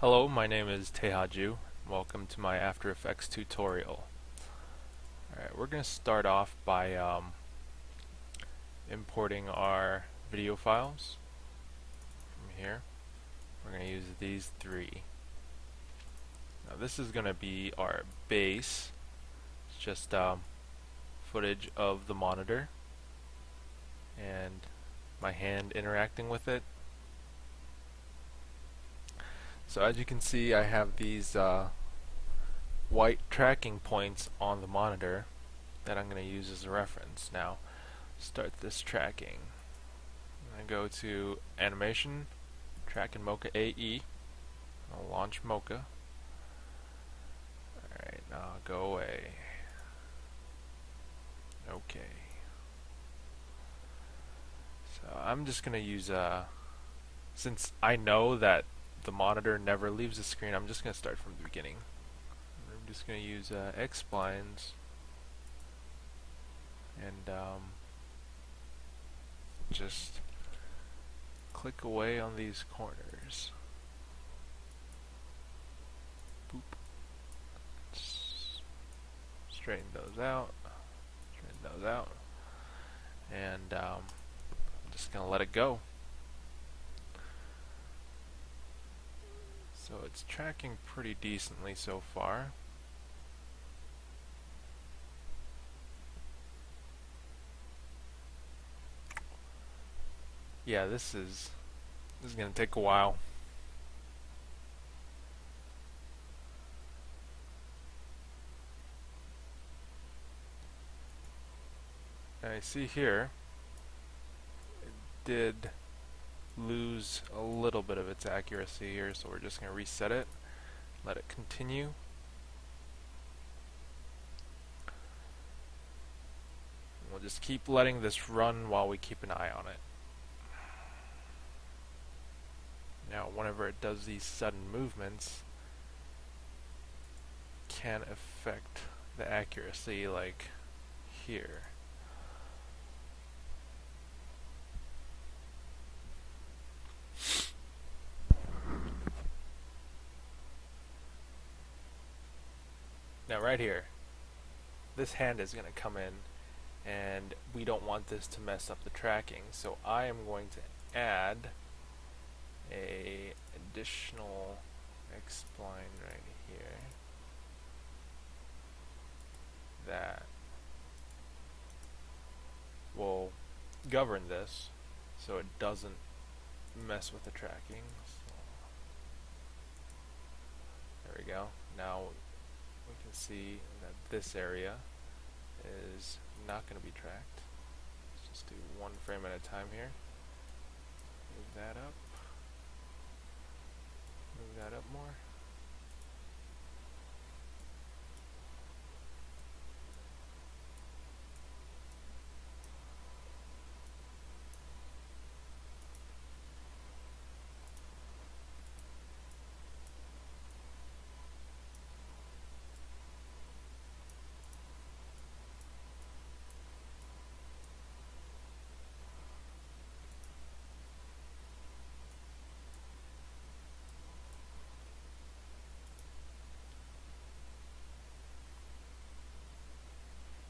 Hello, my name is Taeha Joo. Welcome to my After Effects tutorial. Alright, we're going to start off by importing our video files from here. We're going to use these three. Now this is going to be our base. It's just footage of the monitor and my hand interacting with it. So as you can see, I have these white tracking points on the monitor that I'm going to use as a reference. Now, start this tracking. I go to Animation, Track in Mocha AE. I'll launch Mocha. Alright, now go away. Okay. So I'm just going to use, since I know that the monitor never leaves the screen, I'm just going to start from the beginning. I'm just going to use X splines and just click away on these corners. Boop. Straighten those out. Straighten those out. And I'm just going to let it go. So it's tracking pretty decently so far. Yeah, this is going to take a while. I see here it did lose a little bit of its accuracy here, so we're just going to reset it, let it continue. We'll just keep letting this run while we keep an eye on it. Now, whenever it does these sudden movements, it can affect the accuracy, like here. Now, right here, this hand is going to come in, and we don't want this to mess up the tracking, so I am going to add a additional X spline right here that will govern this so it doesn't mess with the tracking. So there we go. Now we can see that this area is not going to be tracked. Let's just do one frame at a time here. Move that up. Move that up more.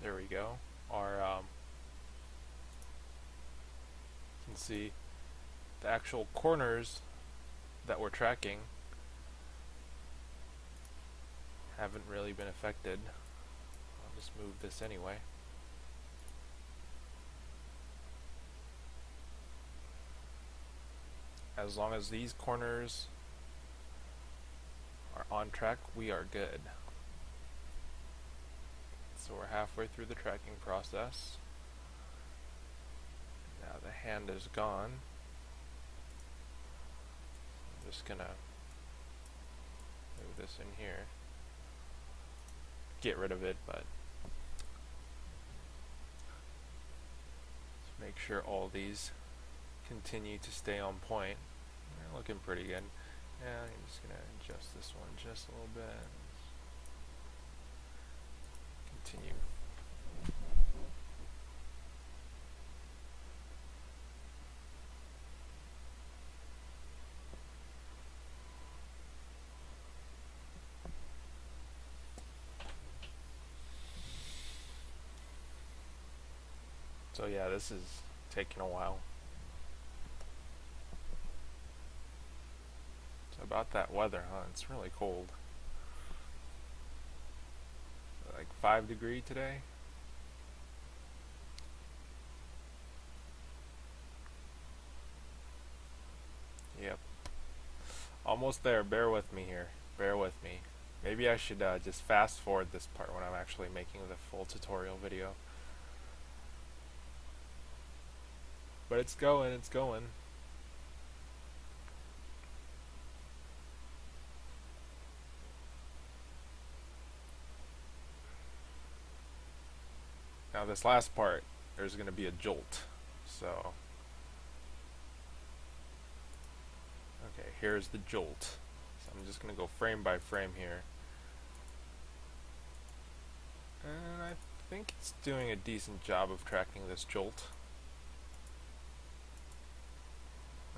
There we go. Our you can see the actual corners that we're tracking haven't really been affected. I'll just move this anyway. As long as these corners are on track, we are good. So we're halfway through the tracking process. Now the hand is gone. I'm just gonna move this in here. Get rid of it, but let's make sure all these continue to stay on point. They're looking pretty good. Yeah, I'm just gonna adjust this one just a little bit. Continue. So yeah, this is taking a while. So about that weather, huh? It's really cold. Like 5 degree today. Yep. Almost there. Bear with me here. Bear with me. Maybe I should just fast forward this part when I'm actually making the full tutorial video. But it's going, it's going. Now this last part, there's going to be a jolt. So, okay, here's the jolt. So I'm just going to go frame by frame here. And I think it's doing a decent job of tracking this jolt.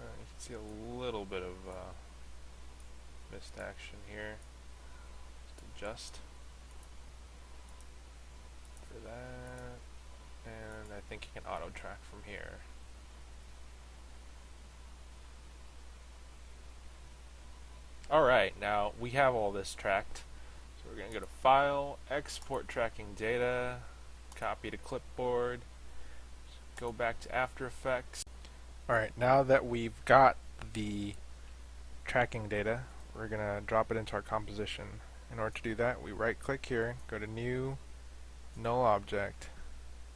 You can see a little bit of missed action here. Just adjust for that. And I think you can auto track from here. Alright, now we have all this tracked. So we're going to go to File, Export Tracking Data, copy to clipboard, go back to After Effects. Alright, now that we've got the tracking data, we're going to drop it into our composition. In order to do that, we right click here, go to New, Null Object,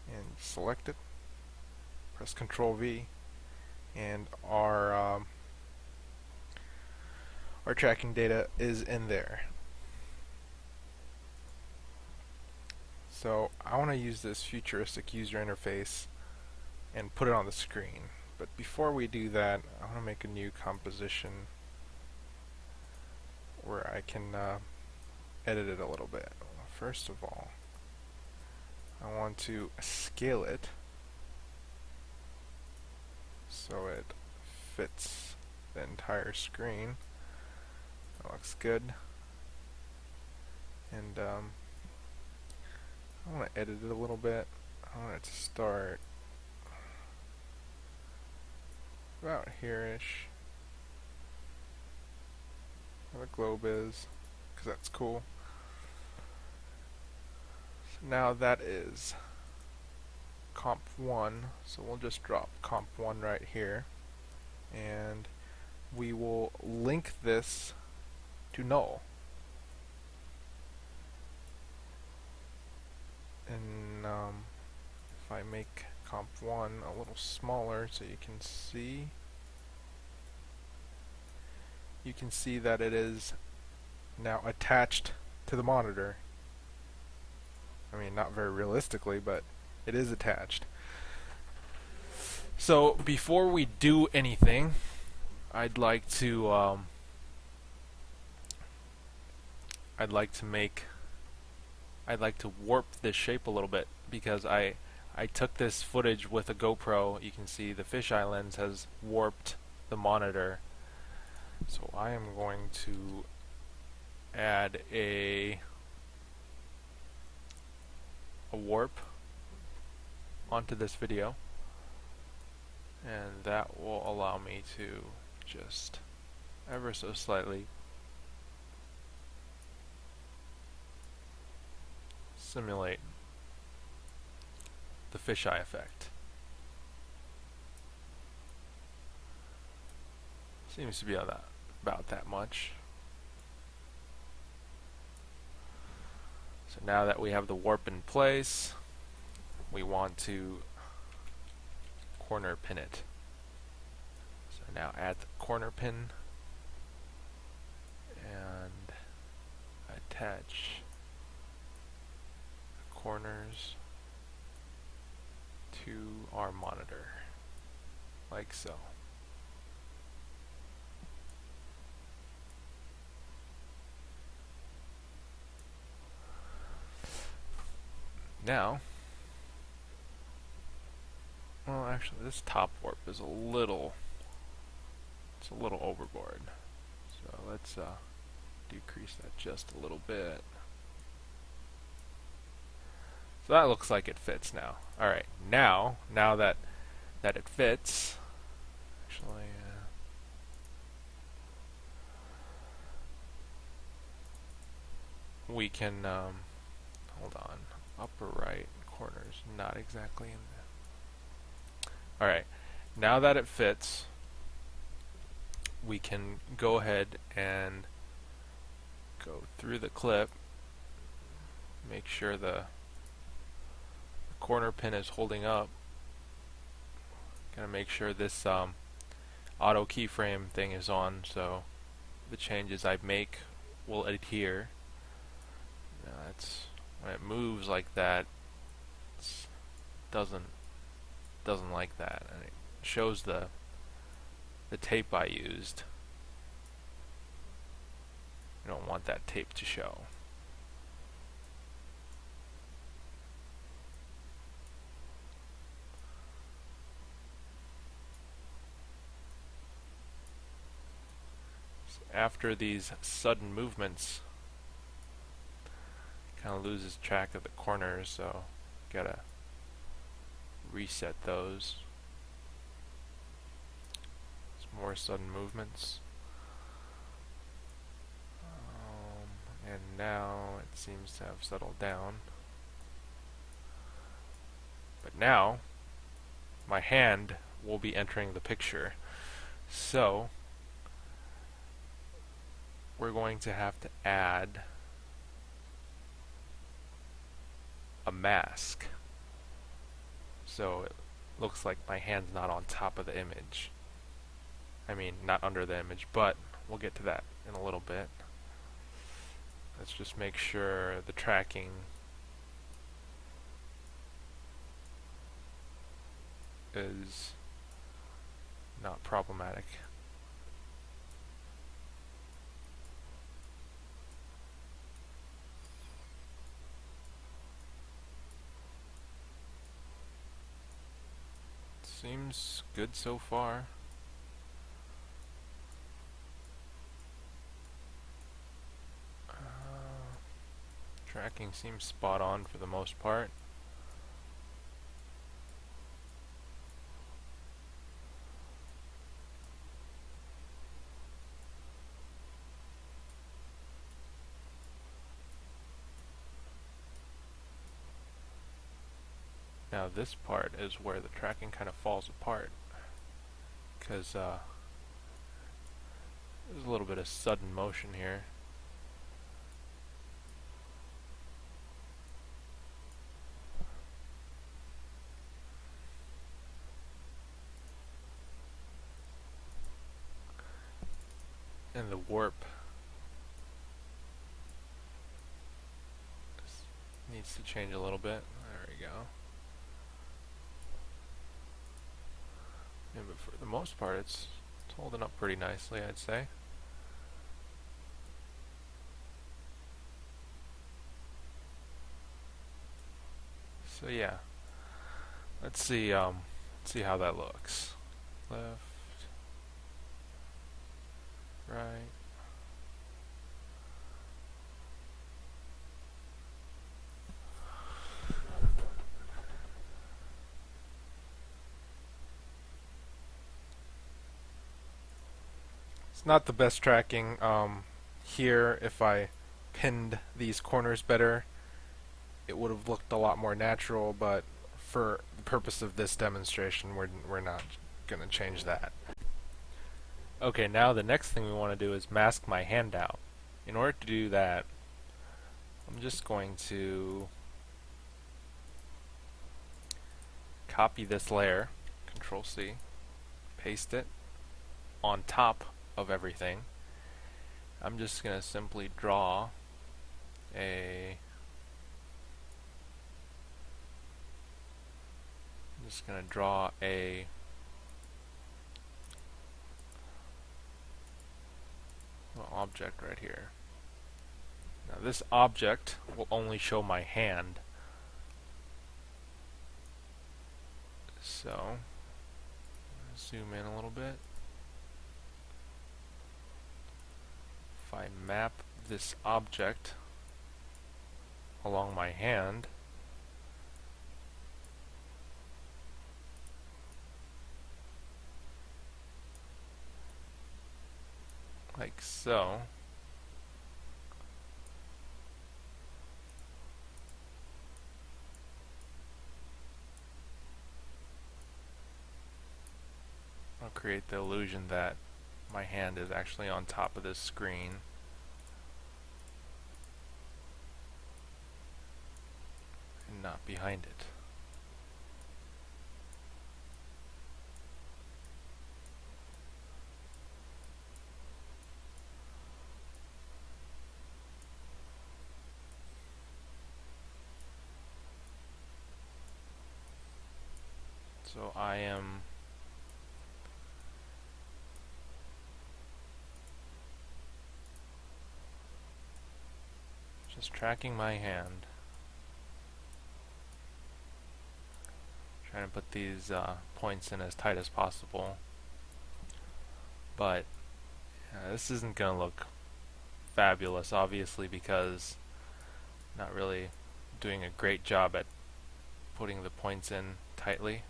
and select it, press Ctrl V, and our tracking data is in there. So I want to use this futuristic user interface and put it on the screen. But before we do that, I want to make a new composition where I can edit it a little bit. First of all, I want to scale it so it fits the entire screen. That looks good. And I want to edit it a little bit. I want it to start about here-ish, where the globe is, because that's cool. So now that is comp 1, so we'll just drop comp 1 right here, and we will link this to null. And if I make comp 1 a little smaller so you can see that it is now attached to the monitor. I mean, not very realistically, but it is attached. So before we do anything, I'd like to warp this shape a little bit, because I took this footage with a GoPro. You can see the fisheye lens has warped the monitor. So I am going to add a warp onto this video, and that will allow me to just ever so slightly simulate the fisheye effect. Seems to be about that much. So now that we have the warp in place, we want to corner pin it. So now add the corner pin and attach the corners to our monitor, like so. Now, well, actually, this top warp is a little overboard. So let's decrease that just a little bit. So that looks like it fits now. Alright, now that it fits, actually, we can, hold on, upper right corners, not exactly in there. Alright, now that it fits, we can go ahead and go through the clip, make sure the corner pin is holding up. Gonna make sure this auto keyframe thing is on, so the changes I make will adhere. Now that's when it moves like that. It doesn't like that, and it shows the tape I used. You don't want that tape to show. After these sudden movements, kind of loses track of the corners, so gotta reset those. Some more sudden movements. And now it seems to have settled down. But now, my hand will be entering the picture. So, we're going to have to add a mask. So it looks like my hand's not on top of the image. I mean, not under the image, but we'll get to that in a little bit. Let's just make sure the tracking is not problematic. Seems good so far. Tracking seems spot on for the most part. Now this part is where the tracking kind of falls apart, because there's a little bit of sudden motion here. And the warp needs to change a little bit. There we go. Yeah, but for the most part, it's holding up pretty nicely, I'd say. So yeah, let's see how that looks. Left, right. It's not the best tracking. Here, if I pinned these corners better, it would have looked a lot more natural, but for the purpose of this demonstration, we're not going to change that. Okay, now the next thing we want to do is mask my hand out. In order to do that, I'm just going to copy this layer, Control C, paste it on top of everything. I'm just going to simply draw a little object right here. Now this object will only show my hand. So, zoom in a little bit. If I map this object along my hand, like so. I'll create the illusion that my hand is actually on top of this screen. And not behind it. So I am just tracking my hand, trying to put these points in as tight as possible, but this isn't going to look fabulous, obviously, because I'm not really doing a great job at putting the points in tightly.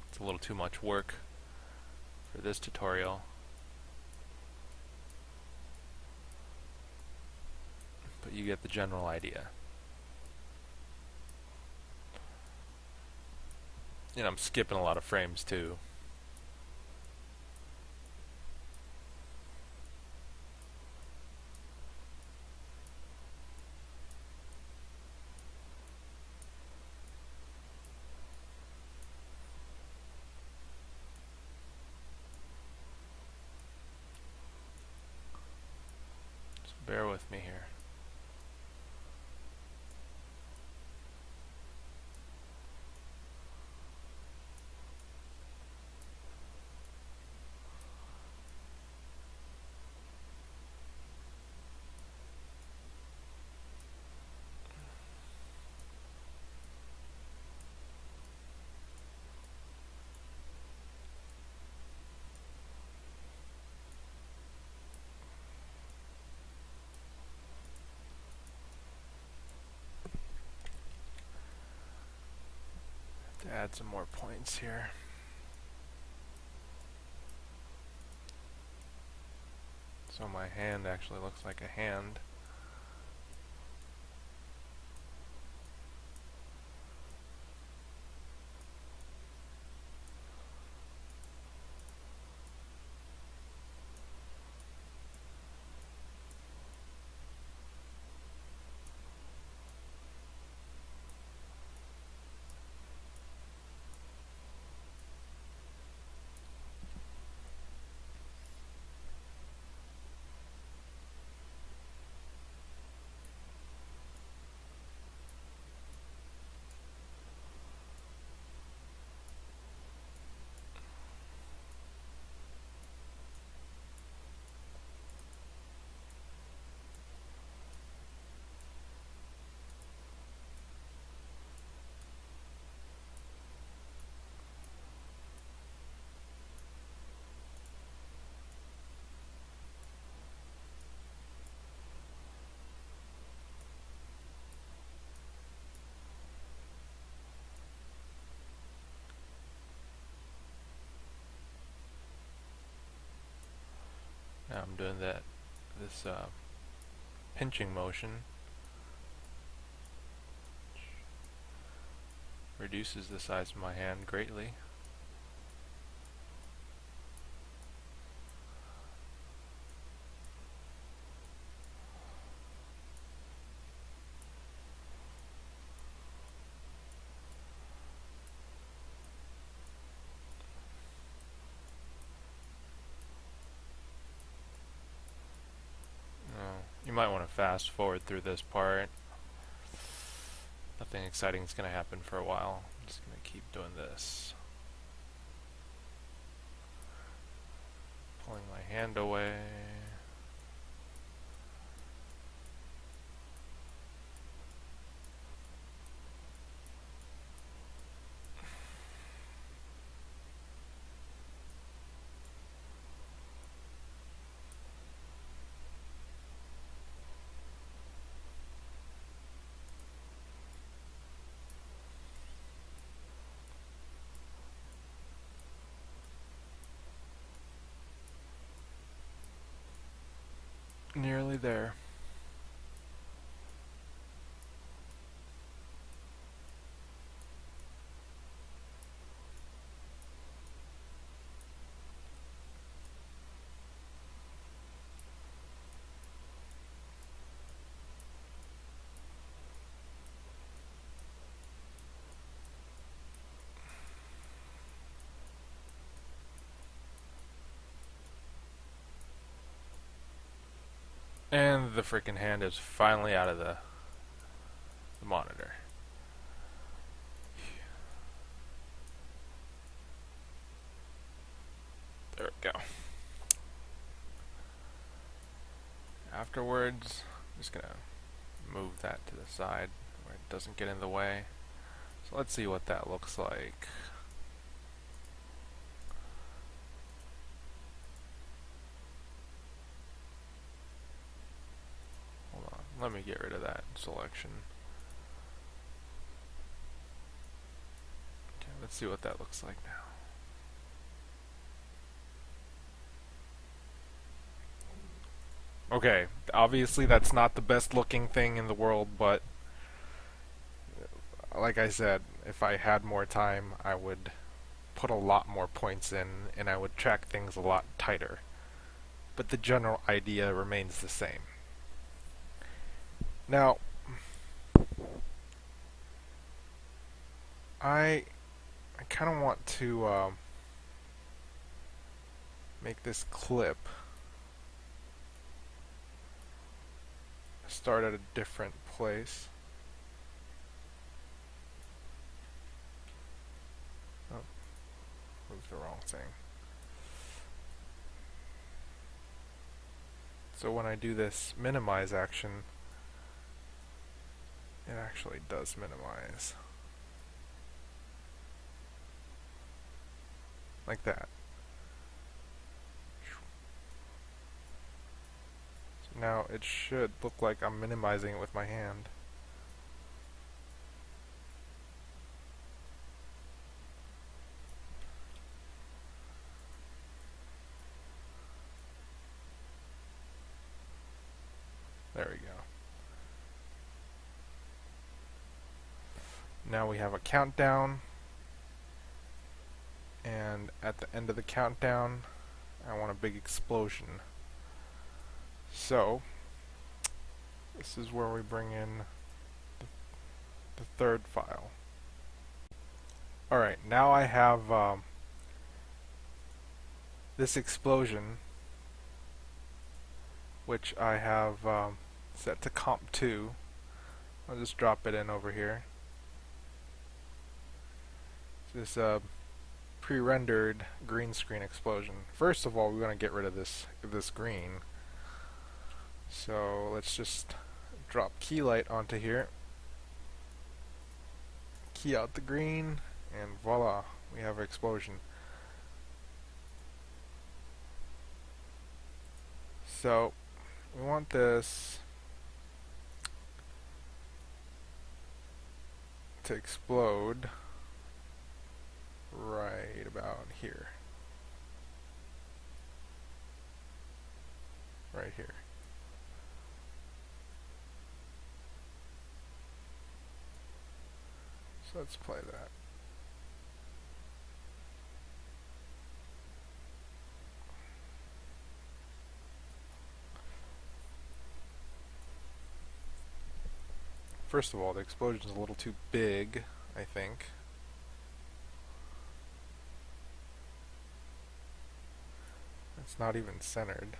It's a little too much work for this tutorial, but you get the general idea. And I'm skipping a lot of frames too. So bear with me here. To add some more points here. So my hand actually looks like a hand. Now I'm doing this pinching motion, which reduces the size of my hand greatly. You might want to fast forward through this part. Nothing exciting is going to happen for a while. I'm just going to keep doing this. Pulling my hand away. Nearly there. And the freaking hand is finally out of the monitor. There we go. Afterwards, I'm just gonna move that to the side where it doesn't get in the way. So let's see what that looks like. Hold on, let me get rid of that selection. Okay, let's see what that looks like now. Okay, obviously that's not the best looking thing in the world, but like I said, if I had more time, I would put a lot more points in and I would track things a lot tighter. But the general idea remains the same. Now, I kind of want to make this clip start at a different place. Oh, was the wrong thing. So when I do this minimize action, it actually does minimize. Like that. So now it should look like I'm minimizing it with my hand. There we go. Now we have a countdown, and at the end of the countdown I want a big explosion. So this is where we bring in the third file. Alright, now I have this explosion, which I have set to comp 2. I'll just drop it in over here. This pre-rendered green screen explosion. First of all, we're going to get rid of this green. So let's just drop key light onto here, key out the green, and voila, we have an explosion. So we want this to explode right about here. Right here. So let's play that. First of all, the explosion is a little too big, I think. It's not even centered.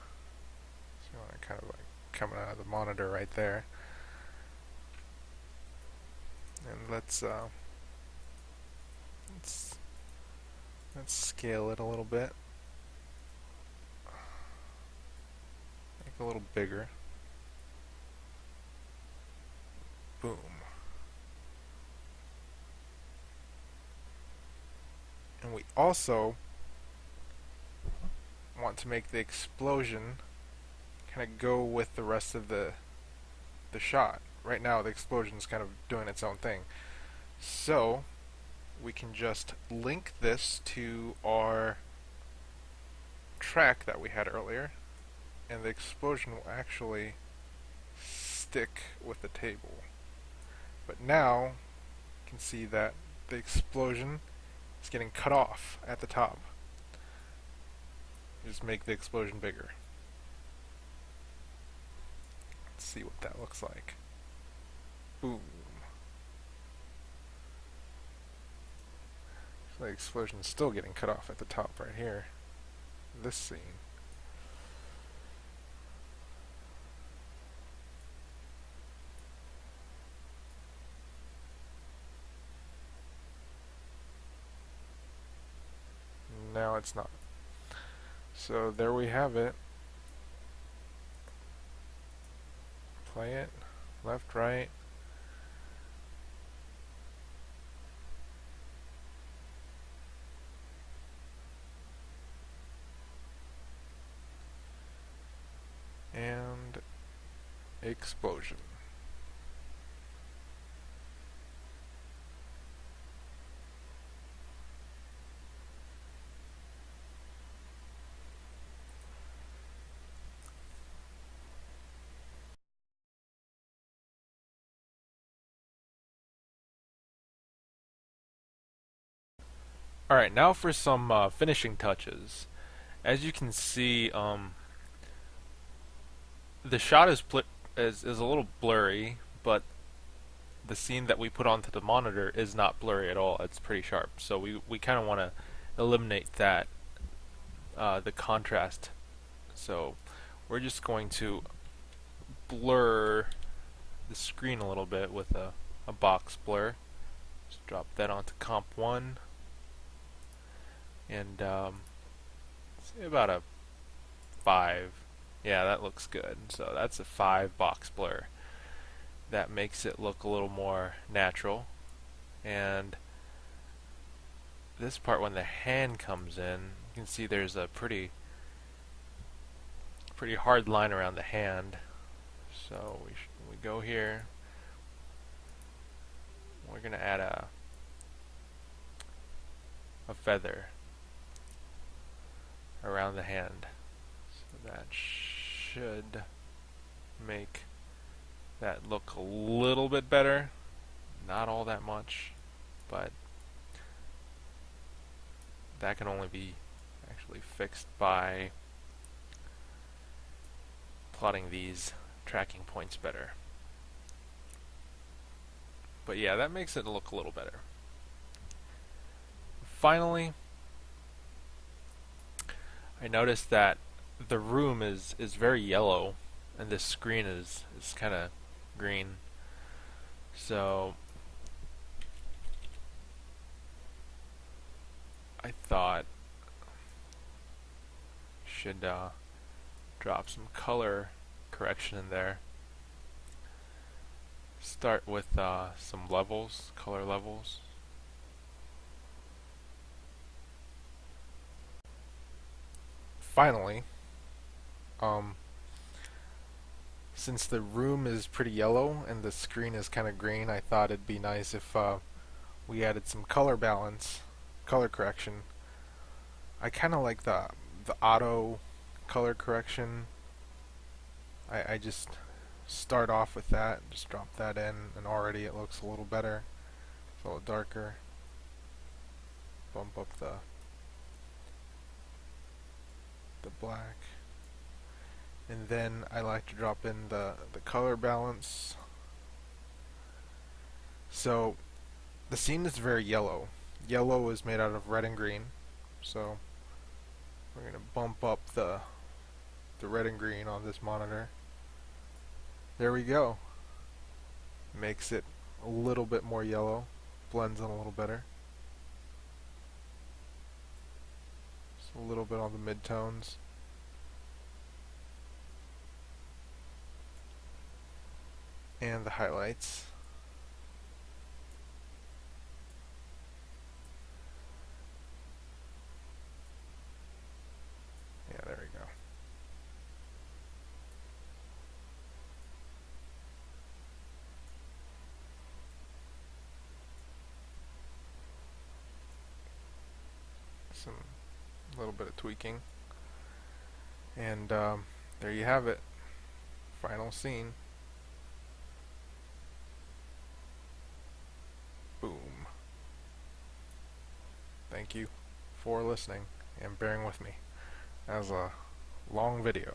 So you want it kind of like coming out of the monitor right there. And let's scale it a little bit. Make it a little bigger. Boom. And we also want to make the explosion kind of go with the rest of the shot. Right now the explosion is kind of doing its own thing. So we can just link this to our track that we had earlier. and the explosion will actually stick with the table. But now you can see that the explosion is getting cut off at the top. Just make the explosion bigger. Let's see what that looks like. Boom. So the explosion is still getting cut off at the top right here. This scene. Now it's not. So there we have it. Play it. Left, right. And explosion. Alright, now for some finishing touches. As you can see, the shot is a little blurry, but the scene that we put onto the monitor is not blurry at all. It's pretty sharp. So we kind of want to eliminate that, the contrast. So we're just going to blur the screen a little bit with a box blur. Just drop that onto comp 1 and say about a 5. Yeah, that looks good. So that's a 5 box blur. That makes it look a little more natural. And this part, when the hand comes in, you can see there's a pretty hard line around the hand. So we go here. We're gonna add a feather around the hand. So that should make that look a little bit better. Not all that much, but that can only be actually fixed by plotting these tracking points better. But yeah, that makes it look a little better. Finally, I noticed that the room is very yellow and this screen is kind of green. So I thought should drop some color correction in there. Start with some levels, color levels. Finally, since the room is pretty yellow and the screen is kind of green, I thought it'd be nice if we added some color balance, color correction. I kind of like the auto color correction. I just start off with that, just drop that in, and already it looks a little better. It's a little darker. Bump up the black. And then I like to drop in the color balance. So the scene is very yellow. Yellow is made out of red and green. So we're going to bump up the red and green on this monitor. There we go. Makes it a little bit more yellow. Blends in a little better. Just a little bit on the midtones. And the highlights. Yeah, there we go. Some little bit of tweaking. And there you have it. Final scene. Boom. Thank you for listening and bearing with me. That was a long video.